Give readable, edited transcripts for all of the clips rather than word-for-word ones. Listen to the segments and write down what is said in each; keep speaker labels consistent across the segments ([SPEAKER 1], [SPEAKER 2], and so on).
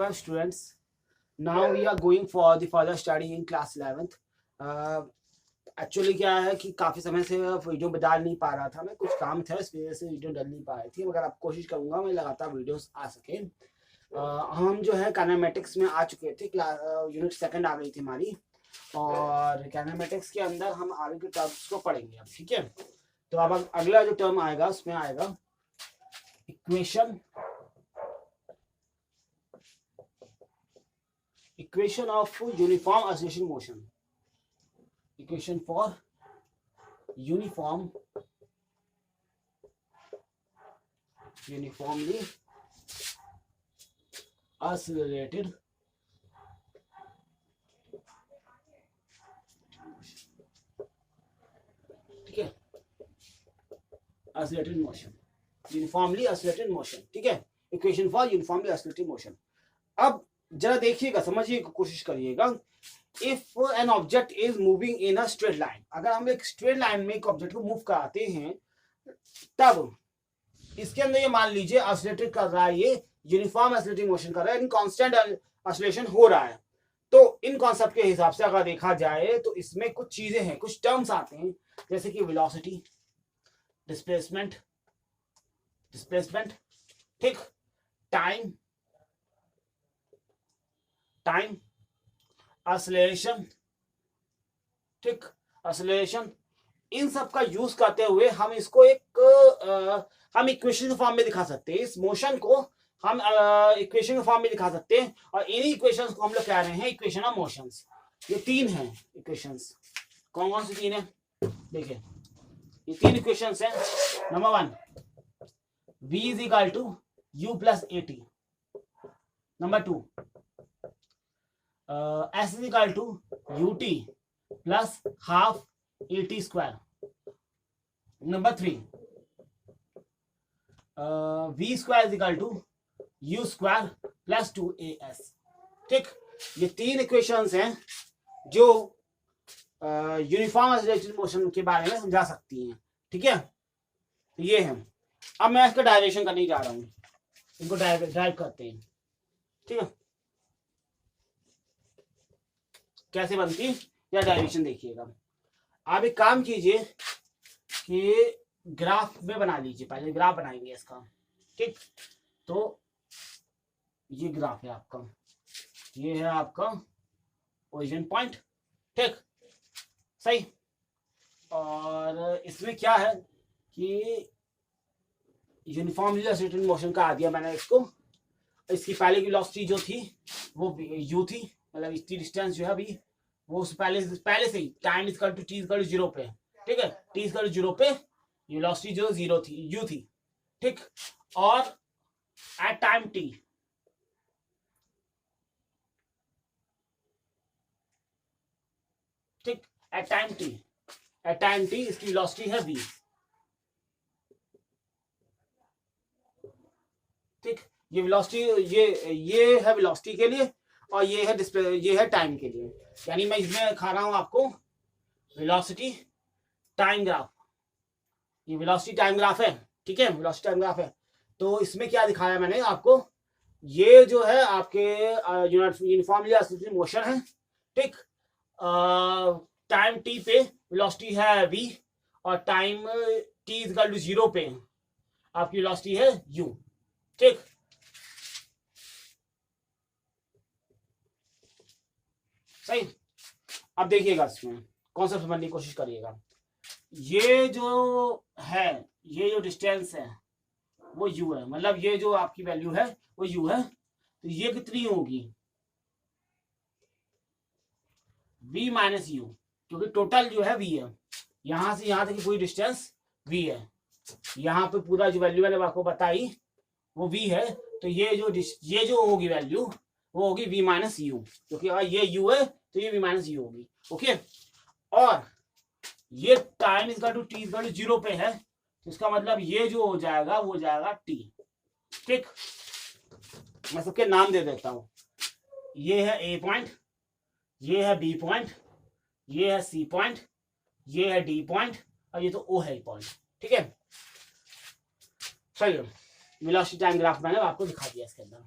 [SPEAKER 1] Hello students. Now we are going for the further study in class 11th. Actually क्या है कि काफ़ी समय से वीडियो में डाल नहीं पा रहा था, मैं कुछ काम था इस वजह से वीडियो डाल नहीं पा रही थी, मगर अब कोशिश करूंगा मैं लगातार वीडियोस आ सके। हम जो है काइनेमेटिक्स में आ चुके थे, क्लास यूनिट सेकंड आ गई थी हमारी, और काइनेमेटिक्स के अंदर हम आगे के टर्म्स को पढ़ेंगे अब, ठीक है। तो अब अगला जो टर्म आएगा उसमें आएगा equation of uniform oscillation motion, equation for uniformly oscillated ठीक है, oscillated motion, uniformly oscillated motion, ठीक है, equation for uniformly oscillated motion। अब जरा देखिएगा, समझिए, कोशिश करिएगा। If an object is moving in a straight line, अगर हम एक स्ट्रेट लाइन में एक ऑब्जेक्ट को मूव कराते हैं, तब इसके अंदर ये मान लीजिए ऑसिलेटेड कर रहा है, ये यूनिफॉर्म ऑसिलेटिंग मोशन कर रहा है, कांस्टेंट ऑसिलेशन हो रहा है। तो इन कॉन्सेप्ट के हिसाब से अगर देखा जाए तो इसमें कुछ चीजें हैं, कुछ टर्म्स आते हैं, जैसे कि वेलोसिटी, डिस्प्लेसमेंट, ठीक, टाइम, एक्सेलरेशन, ठीक, एक्सेलरेशन, इन सब का यूज करते हुए हम इसको हम इक्वेशन के फॉर्म में दिखा सकते हैं। इस मोशन को हम इक्वेशन के फॉर्म में दिखा सकते हैं, और इन्हीं इक्वेशंस को हम लोग कह रहे हैं इक्वेशन ऑफ मोशंस। ये तीन हैं इक्वेशंस। कौन कौन सी तीन है? देखिए, ये तीन इक्वेशंस हैं। Number 1, v is equal to u plus at। Number 2, s is equal to ut plus half at square. Number 3, v square is equal to u square plus 2as। ठीक, ये तीन इक्वेशंस हैं जो यूनिफॉर्म ऑसिलेटेड मोशन के बारे में समझा सकती हैं, ठीक है। तो ये है। अब मैं इसका डायरेक्शन करने जा रहा हूं, इनको ड्राइव करते हैं, ठीक है। कैसे बनती या डायरेक्शन देखिएगा। आप एक काम कीजिए कि ग्राफ में बना लीजिए, पहले ग्राफ बनाएंगे इसका, ठीक। तो ये ग्राफ है आपका, ये है आपका ओरिजिन पॉइंट, ठीक, सही। और इसमें क्या है कि यूनिफॉर्मली ऑसिलेटेड मोशन का आ दिया मैंने इसको। इसकी पहले की वेलोसिटी जो थी वो u थी, मतलब इसकी डिस्टेंस जो है अभी वो उस पहले से ही time is equal to t equal to 0 पे, ठीक है। t इक्वल टू 0 पे वेलोसिटी जो 0 थी, u थी, ठीक। और एट टाइम t, ठीक, एट टाइम t इसकी वेलोसिटी है v, ठीक। ये वेलोसिटी, ये है वेलोसिटी के लिए, और ये है डिस्प्ले, ये है टाइम के लिए। यानी मैं इसमें दिखा रहा हूं आपको वेलोसिटी टाइम ग्राफ। ये वेलोसिटी टाइम ग्राफ है, ठीक है, वेलोसिटी टाइम ग्राफ है। तो इसमें क्या दिखाया मैंने आपको, ये जो है आपके यूनिफॉर्मली ऑसिलेटेड मोशन है, ठीक। टाइम t पे वेलोसिटी है v, और time t is equal to 0 पे आपकी वेलोसिटी है u, ठीक। सही। अब देखिएगा, इसमें कॉन्सेप्ट समझने की कोशिश करिएगा। ये जो है, ये जो डिस्टेंस है वो u है, मतलब ये जो आपकी वैल्यू है वो u है। तो ये कितनी होगी? v माइनस u, क्योंकि टोटल जो है v है, यहां से यहां तक की पूरी डिस्टेंस v है। यहाँ पे पूरा जो वैल्यू मैंने आपको बताई वो v है। तो ये जो होगी वैल्यू वो होगी v माइनस u, क्योंकि ये u है तो ये v माइनस u होगी, ओके। और ये time is equal to t equal to 0 पे है, तो इसका मतलब ये जो हो जाएगा वो हो जाएगा t, ठीक। मैं सबके नाम दे देता हूं। ये है a पॉइंट, ये है b पॉइंट, ये है c पॉइंट, ये है d पॉइंट, और ये तो o है पॉइंट, ठीक है। सही है। वेलोसिटी टाइम ग्राफ मैंने आपको दिखा दिया इसके अंदर।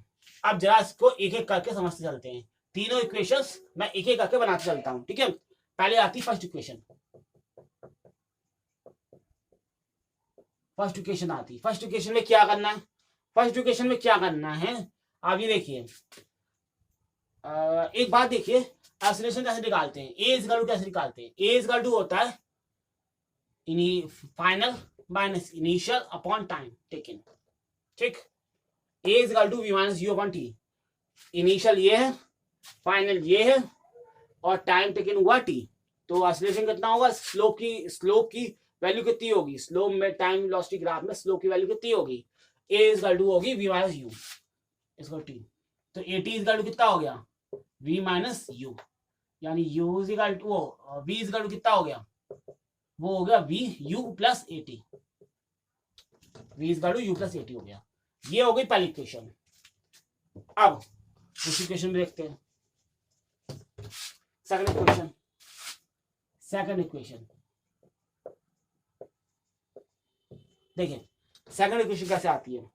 [SPEAKER 1] अब जरा इसको एक एक करके समझते चलते हैं। तीनों इक्वेशंस मैं एक एक करके बनाते चलता हूं, ठीक है। पहले आती फर्स्ट इक्वेशन। फर्स्ट इक्वेशन आती, फर्स्ट इक्वेशन में क्या करना है, फर्स्ट इक्वेशन में क्या करना है, आप ये देखिए। एक बात देखिए, एक्सीलरेशन कैसे निकालते हैं, ए इक्वल टू कैसे निकालते हैं। ए इक्वल टू होता है final minus initial upon time taken, ठीक। A equal to V minus U upon T. Initial ये है, फाइनल ये है, और टाइम टेकन हुआ टी। तो एक्सीलरेशन कितना होगा, स्लोप की वैल्यू कितनी होगी, स्लोप में टाइम वेलोसिटी ग्राफ में स्लोप की वैल्यू कितनी होगी, ए इक्वल टू होगी वी माइनस यू इसको टी। तो ए टी इक्वल टू कितना हो गया, v माइनस यू, यानी u इक्वल टू वो v इक्वल टू कितना हो गया, वो हो गया v u plus A T. v equal to u plus A T हो गया। ये हो गई पहली इक्वेशन। अब दूसरी इक्वेशन में देखते हैं, सेकंड इक्वेशन। सेकंड इक्वेशन देखिए, सेकंड इक्वेशन कैसे आती है।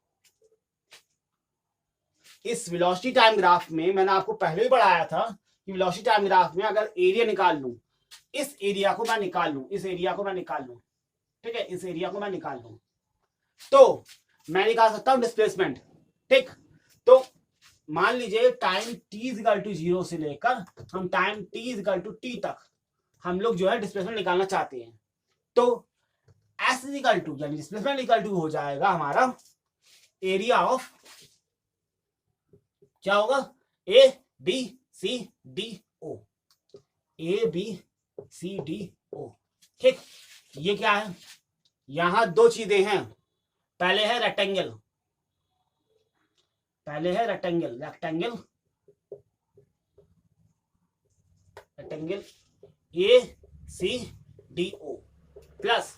[SPEAKER 1] इस वेलोसिटी टाइम ग्राफ में मैंने आपको पहले ही पढ़ाया था कि वेलोसिटी टाइम ग्राफ में अगर एरिया निकाल लूं, इस एरिया को मैं निकाल लूं, इस एरिया को मैं निकाल लूं, ठीक है, इस एरिया को मैं निकाल लूं, तो मैं निकाल सकता हूं डिस्प्लेसमेंट, ठीक। तो मान लीजिए टाइम t इक्वल टू 0 से लेकर हम time t equal to t तक हम लोग जो है डिस्प्लेसमेंट निकालना चाहते हैं। तो s इक्वल टू यानी डिस्प्लेसमेंट इक्वल टू हो जाएगा हमारा एरिया ऑफ, क्या होगा, A B C D O, A B C D O, ठीक। ये क्या है, यहां दो चीजें हैं, पहले है रेक्टेंगल, पहले है rectangle, rectangle rectangle A C D O plus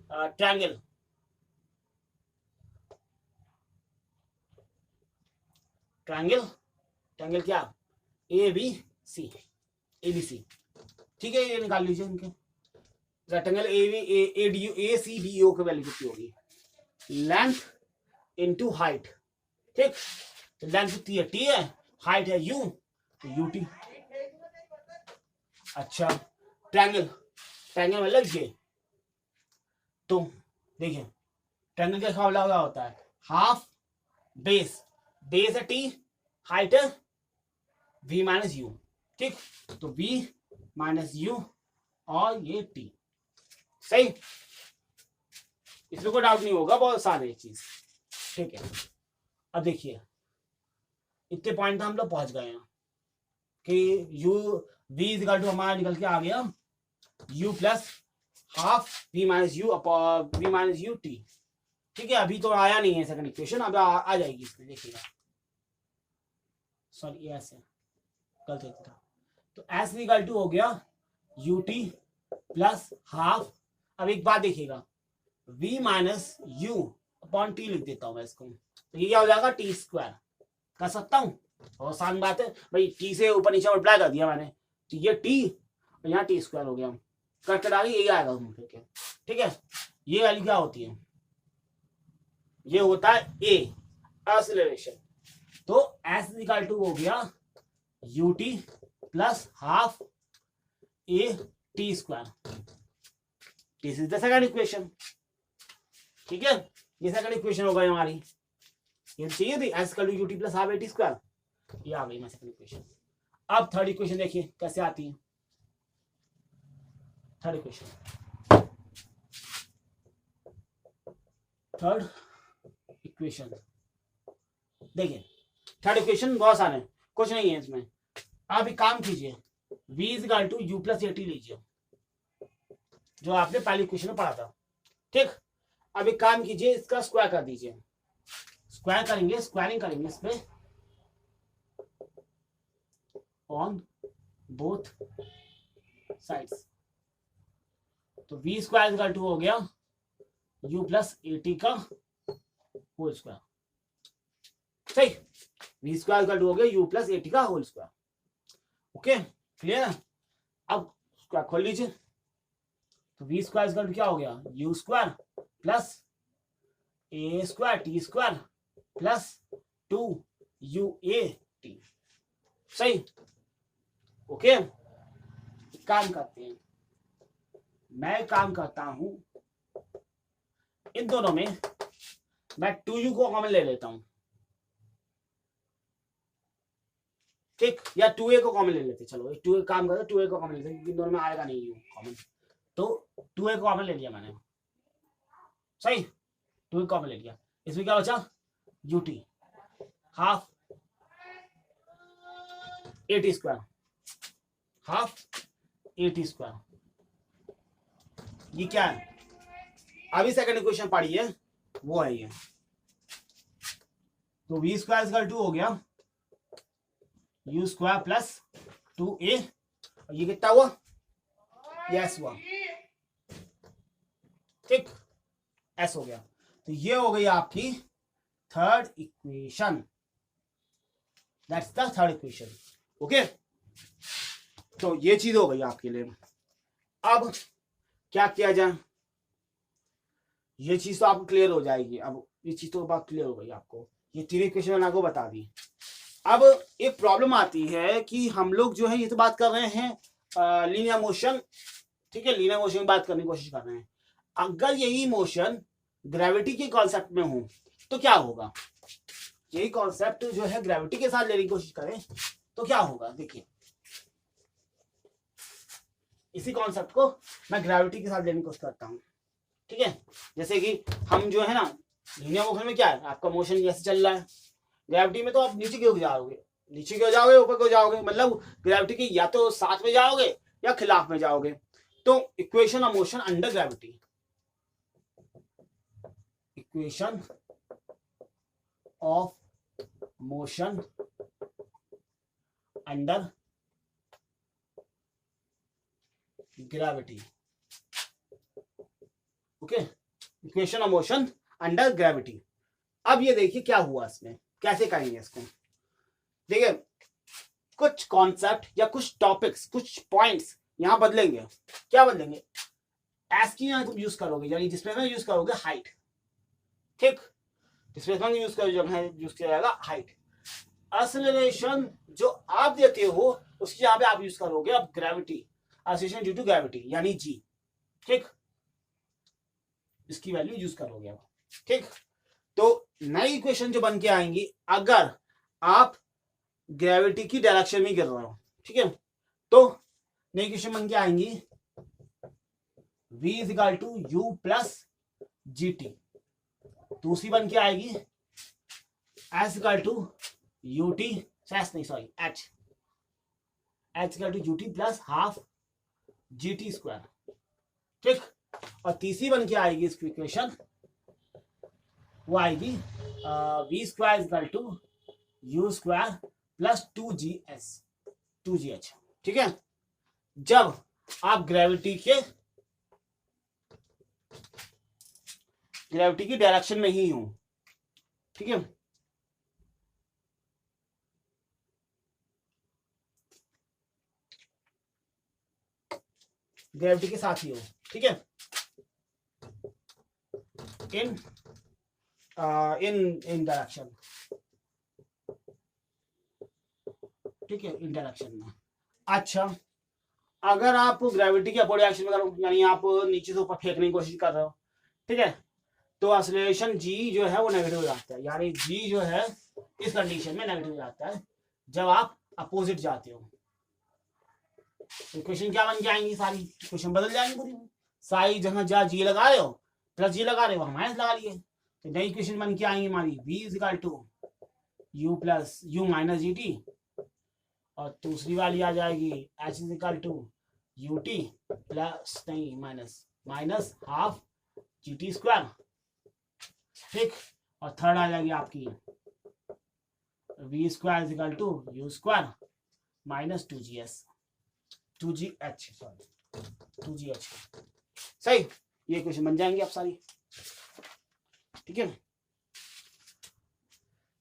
[SPEAKER 1] triangle, triangle triangle क्या, A B C, A B सी, ठीक है। ये निकाल लीजिए इनके rectangle A D A C D O की वैल्यू कितनी होगी, लेंथ इनटू हाइट, ठीक। तो लेंथ कितनी है, टी है, हाइट है यू, तो यू टी। अच्छा, ट्रायंगल, ट्रायंगल मतलब ये, तो देखिए ट्रायंगल का फॉर्मूला होता है हाफ बेस, बेस है टी, हाइट है v माइनस यू, ठीक। तो v माइनस यू और ये t, सही। इसमें कोई डाउट नहीं होगा, बहुत आसान है चीज, ठीक है। अब देखिए इतने पॉइंट तो हम लोग पहुंच गए हैं कि u v इक्वल टू हमारा निकल के आ गया u plus half v minus U V minus U T, ठीक है। अभी तो आया नहीं है सेकंड इक्वेशन, अब आ जाएगी इसमें, देखिएगा। सॉरी ऐसे गलत था। तो एस इक्वल टू हो गया यू टी प्लस हाफ, अब एक बात देखिएगा, v minus U upon T लिख देता हूं मैं इसको, तो ये क्या हो जाएगा, टी स्क्वायर। कर सकता हूं, बहुत आसान बात है भाई, टी से ऊपर नीचे मल्टीप्लाई कर दिया मैंने, तो ये टी और यहाँ टी स्क्वायर हो गया, करके डाली यही आएगा, ठीक है। ये वैल्यू क्या होती है, ये होता है ए एक्सीलरेशन। तो एस इक्वल टू हो गया you T plus half A T square, this is the second equation, ठीक है। ये सेकंड इक्वेशन हो गई हमारी, ये चाहिए थी S equal to U T plus half A T square, ये आ गई हमारी सेकंड इक्वेशन। अब थर्ड इक्वेशन देखिए कैसे आती है। थर्ड इक्वेशन, थर्ड इक्वेशन देखिए, थर्ड इक्वेशन बहुत आसान है, कुछ नहीं है इसमें। आप एक काम कीजिए, v equal to U plus A T लीजिए, जो आपने पहली इक्वेशन में पढ़ा था, ठीक। अब एक काम कीजिए, इसका स्क्वायर कर दीजिए, स्क्वायर करेंगे, स्क्वायरिंग करेंगे इस पे ऑन बोथ साइड्स। तो v स्क्वायर इक्वल टू हो गया u प्लस ए टी का होल स्क्वायर, सही। v स्क्वायर इक्वल टू हो गया u प्लस ए टी का होल स्क्वायर, ओके, क्लियर है। अब स्क्वायर खोल लीजिए, तो v स्क्वायर इक्वल टू क्या हो गया, u square plus A square T square plus 2 UAT। सही, ओके। काम करते हैं, मैं काम करता हूं इन दोनों में, मैं 2U को कॉमन ले लेता हूं, ठीक, या 2A को कॉमन ले लेते, चलो 2A काम करते, 2A को कॉमन लेते क्योंकि दोनों में आएगा नहीं U कॉमन, तो 2A को कॉमन ले लिया मैंने, सही, 2A कॉमन ले लिया। इसमें क्या बचा, UT half AT square, half AT square, ये क्या है, अभी सेकंड इक्वेशन पढ़ी है वो है ये, तो V स्क्वायर इक्वल टू हो गया U स्क्वायर प्लस 2A, और ये कितना हुआ, यस हुआ, ठीक, S हो गया। तो ये हो गई आपकी third equation, that's the third equation, okay. तो ये चीज हो गई आपके लिए। अब क्या किया जाए, ये चीज तो आपको क्लियर हो जाएगी, अब ये चीज तो बात क्लियर हो गई आपको, ये तीन इक्वेशन मैंने आपको बता दी। अब एक प्रॉब्लम आती है कि हम लोग जो है ये तो बात कर रहे हैं लीनियर मोशन, ठीक है, लीनियर मोशन की बात करने की कोशिश कर रहे हैं। अगर यही मोशन ग्रेविटी के कॉन्सेप्ट में हो तो क्या होगा, यही कॉन्सेप्ट जो है ग्रेविटी के साथ लेने की कोशिश करें तो क्या होगा, देखिए इसी कॉन्सेप्ट को मैं ग्रेविटी के साथ लेने की कोशिश करता हूं, ठीक है। जैसे कि हम जो है ना लीनियर मोशन में क्या है, आपका मोशन ऐसे चल रहा है, ग्रेविटी में तो आप नीचे क्यों जाओगे, नीचे क्यों जाओगे, ऊपर क्यों जाओगे, मतलब ग्रेविटी के या तो साथ में जाओगे या खिलाफ में जाओगे। तो equation of motion under gravity, equation of motion under gravity, okay, equation of motion under gravity. अब ये देखिए क्या हुआ इसमें, कैसे करेंगे इसको, देखिए कुछ कॉन्सेप्ट या कुछ टॉपिक्स, कुछ पॉइंट्स यहां बदलेंगे। क्या बदलेंगे, एस की यहां तुम यूज करोगे, यानी डिस्प्लेसमेंट यूज करोगे हाइट, ठीक, डिस्प्लेसमेंट यूज किया जाएगा हाइट। एक्सेलरेशन जो आप देते हो उसकी यहां पे आप यूज करोगे अब gravity, acceleration due to gravity यानी जी, ठीक, इसकी वैल्यू यूज करोगे अब, ठीक। तो नई इक्वेशन जो बन के आएंगी अगर आप ग्रेविटी की डायरेक्शन में गिर रहे हो, ठीक है, तो नई इक्वेशन बन के आएंगी v is equal to U plus G T, दूसरी बन के आएगी s equal to U T, नहीं sorry h equal to U T plus half G T square, ठीक। और तीसरी बन के आएगी इसकी इक्वेशन, वो आएगी V square equal to U square plus 2gh, ठीक है। जब आप ग्रेविटी की डायरेक्शन में ही हो, ठीक है, ग्रेविटी के साथ ही हो, ठीक है, इन डायरेक्शन, ठीक है, इन डायरेक्शन में। अच्छा, अगर आप ग्रेविटी के अपोजिट डायरेक्शन में करो, यानी आप नीचे से ऊपर फेंकने की कोशिश कर रहे हो, ठीक है, तो एक्सेलरेशन जी जो है वो नेगेटिव हो जाता है, यानी जी जो है इस कंडीशन में नेगेटिव हो जाता है जब आप अपोजिट जाते हो। इक्वेशन क्या बन के आएंगी, सारी इक्वेशन बदल जाएंगी पूरी, सारी जगह जहाँ जी लगा रहे हो प्लस जी लगा रहे हो वहां माइनस लगा लिए, तो नई इक्वेशन बन के आएंगी हमारी v is equal to U plus U minus G T, और दूसरी वाली आ जाएगी h is equal to U T plus नहीं minus half G T square, ठीक। और थर्ड आ जाएगी आपकी v square is equal to U square minus 2gh, सही, ये क्वेश्चन बन जाएंगे आप सारी, ठीक है।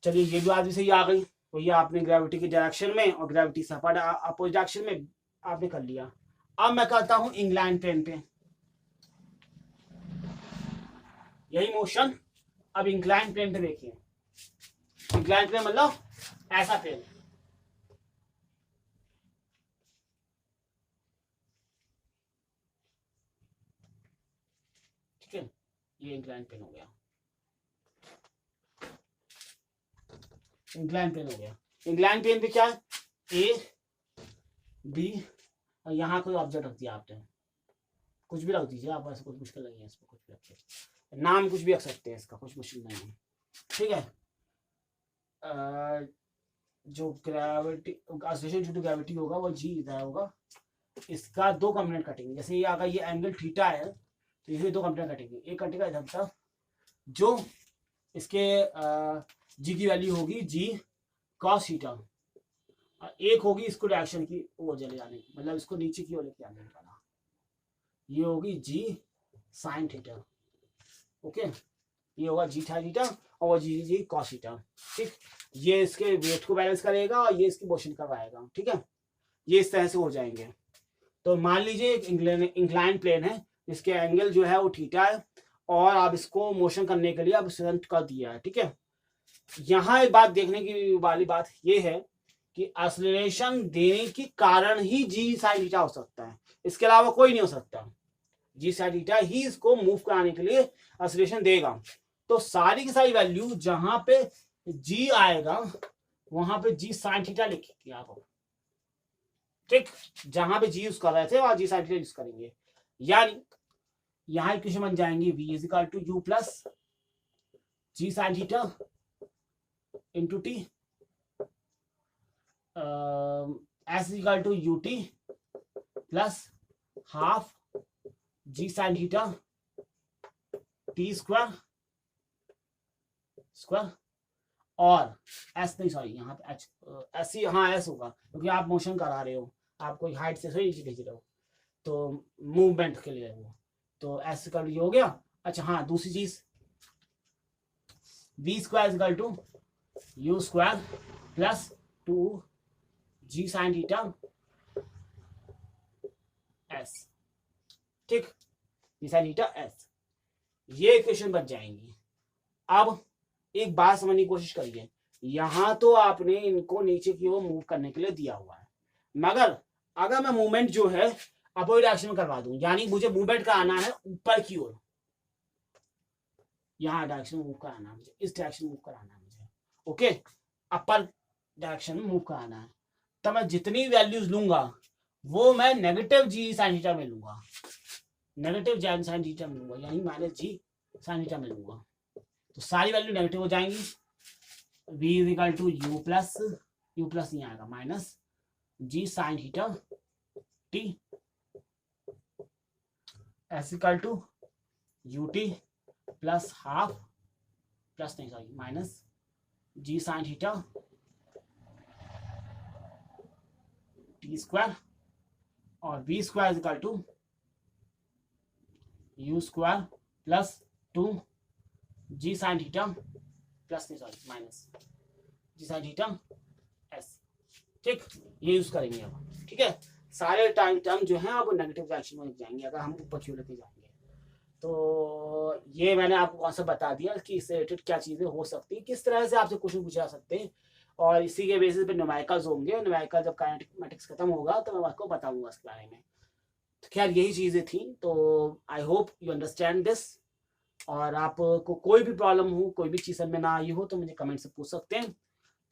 [SPEAKER 1] चलिए ये भी बात भी सही आ गई, तो ये आपने ग्रेविटी की डायरेक्शन में और ग्रेविटी से अपोजिट डायरेक्शन में आपने कर लिया। अब मैं कहता हूं इंक्लाइन प्लेन पे, यही मोशन अब इंक्लाइन प्लेन पे देखिए, इंक्लाइन प्लेन मतलब ऐसा प्लेन है, ठीक है, ये इंक्लाइन प्लेन हो गया, इंक्लाइन प्लेन हो गया। इंक्लाइन प्लेन पे क्या है, ए बी, और यहाँ कोई ऑब्जेक्ट रख दिया आपने, कुछ भी रख दीजिए आप, ऐसा कुछ मुश्किल नहीं है इसमें, कुछ भी रखिए, नाम कुछ भी रख सकते हैं इसका, कुछ मुश्किल नहीं है, ठीक है। जो gravity acceleration due to gravity होगा वो जी इधर होगा, इसका दो कंपोनेंट कटेंगे, जैसे ये अगर ये एंगल थीटा है तो इसमें दो कंपोनेंट कटेंगे, एक कटेगा इधर तक जो इसके जी की वैल्यू होगी जी कॉस थीटा, और एक होगी इसको डायरेक्शन की वो चले जाने की, मतलब इसको नीचे की ओर लेके आने वाला, ये होगी जी साइन थीटा, ओके, ये होगा जी थीटा और वो जी जी कॉस थीटा, ठीक। ये इसके वेट को बैलेंस करेगा और ये इसकी मोशन करवाएगा, ठीक है, ये इस तरह से हो जाएंगे। तो मान लीजिए एक इंक्लाइन प्लेन है, इसके एंगल जो है वो थीटा है, और आप इसको मोशन करने के लिए आप सिलेक्ट कर दिया है, ठीक है। यहाँ एक बात देखने की वाली बात ये है कि एक्सेलरेशन देने के कारण ही जी साइन थीटा हो सकता है, इसके अलावा कोई नहीं हो सकता, जी साइन थीटा ही इसको मूव कराने के लिए एक्सेलरेशन देगा। तो सारी की सारी वैल्यू जहां पे जी आएगा वहां पे जी साइन थीटा लिखेंगे आप, ठीक, जहां पे जी यूज कर रहे थे वहां जी साइन थीटा यूज करेंगे, यानी यहां इक्वेशन बन जाएंगी v is equal to U plus G sine theta into T, S equal to U T plus half G sine theta T square square, और एस नहीं सॉरी यहाँ पे एच एस ही, हाँ एस होगा क्योंकि आप मोशन करा रहे हो, आप कोई हाइट से थोड़ी नीचे भेज रहे हो, तो मूवमेंट के लिए वो, तो एस का ये हो गया। अच्छा हाँ, दूसरी चीज V square equal to U square plus 2 G sine theta S, ठीक, जी साइन थीटा एस, ये इक्वेशन बच जाएंगी। अब एक बात समझने की कोशिश करिए, यहां तो आपने इनको नीचे की ओर मूव करने के लिए दिया हुआ है, मगर अगर मैं मूवमेंट जो है अपोजिट डायरेक्शन में करवा दूं, यानी मुझे मूवमेंट का आना है ऊपर की ओर, यहाँ डायरेक्शन मूव कराना है मुझे, इस डायरेक्शन मूव कराना है मुझे, ओके, अपर डायरेक्शन में मूव कराना है, तो मैं जितनी वैल्यूज लूंगा वो मैं नेगेटिव जी साइन थीटा में लूंगा, नेगेटिव जी साइन थीटा में लूंगा, यानी माइनस जी साइन थीटा में लूंगा, तो सारी वैल्यू नेगेटिव हो जाएंगी, v is equal to U plus नहीं आएगा, minus G sine theta T, S equal to U T plus half plus नहीं sorry minus G sine theta T square, और v square is equal to U square plus 2 G sine theta plus नहीं sorry minus G sine theta S, ठीक, ये use करेंगे अब, ठीक है। सारे टाइम टर्म जो है अब नेगेटिव डायरेक्शन में जाएंगे अगर हम ऊपर की ओर लेके जाएंगे, तो ये मैंने आपको कॉन्सेप्ट बता दिया कि इससे रिलेटेड क्या चीजें हो सकती है, किस तरह से आपसे क्वेश्चन पूछा जा सकते हैं, और इसी के बेसिस पे न्यूमेरिकल्स होंगे, न्यूमेरिकल जब काइनेटिक्स खत्म होगा तो मैं आपको बताऊंगा इसके बारे में। तो खैर यही चीजें थी, तो I hope you understand this, और आपको कोई भी प्रॉब्लम हो, कोई भी चीज समझ में ना आई हो तो मुझे कमेंट से पूछ सकते हैं।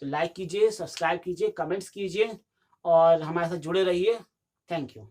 [SPEAKER 1] तो लाइक कीजिए, सब्सक्राइब कीजिए, कमेंट्स कीजिए और हमारे साथ जुड़े रहिए। Thank you.